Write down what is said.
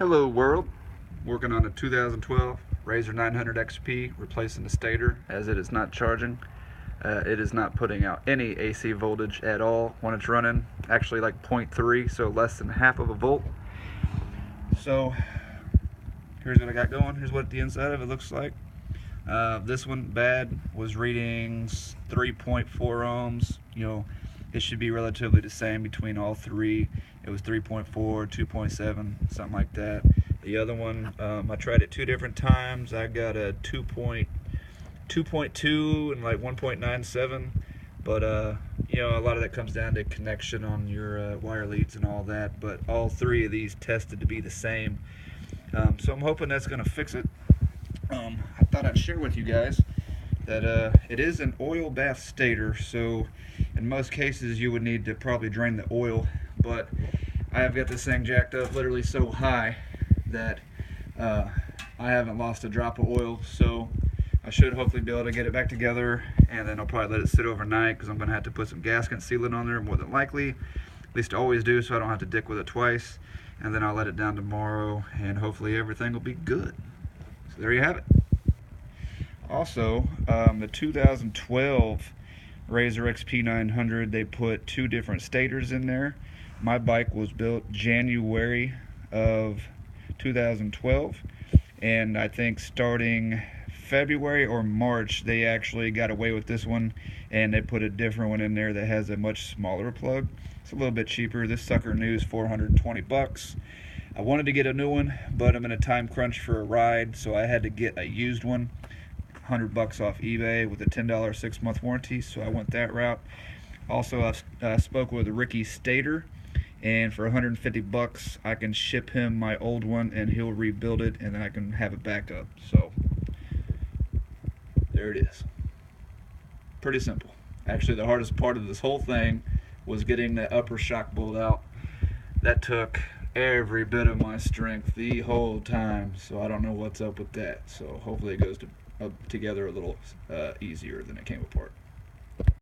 Hello world, working on a 2012 Razor 900 XP, replacing the Stator as it is not charging. It is not putting out any AC voltage at all when it's running, actually like 0.3, so less than half of a volt. So here's what I got going. Here's what the inside of it looks like. This one, bad, was reading 3.4 ohms. It should be relatively the same between all three. It was 3.4, 2.7, something like that. The other one, I tried it two different times. I got a 2.2 and like 1.97, but a lot of that comes down to connection on your wire leads and all that. But all three of these tested to be the same, so I'm hoping that's going to fix it. I thought I'd share with you guys that it is an oil bath stator, so in most cases you would need to probably drain the oil, but I have got this thing jacked up literally so high that I haven't lost a drop of oil, so I should hopefully be able to get it back together, and then I'll probably let it sit overnight because I'm going to have to put some gasket sealant on there more than likely. At least I always do, so I don't have to dick with it twice, and then I'll let it down tomorrow and hopefully everything will be good. So there you have it. Also, the 2012 Razor XP 900, they put two different stators in there. My bike was built January of 2012, and I think starting February or March they actually got away with this one, and they put a different one in there that has a much smaller plug. It's a little bit cheaper. This sucker new is 420 bucks. I wanted to get a new one, but I'm in a time crunch for a ride, so I had to get a used one. 100 bucks off eBay with a $10 6-month warranty, so I went that route. Also, I spoke with Ricky Stator, and for 150 bucks I can ship him my old one and he'll rebuild it, and then I can have it back up. So there it is. Pretty simple. Actually, the hardest part of this whole thing was getting the upper shock bolt out. That took every bit of my strength the whole time, so I don't know what's up with that. So hopefully it goes together a little easier than it came apart.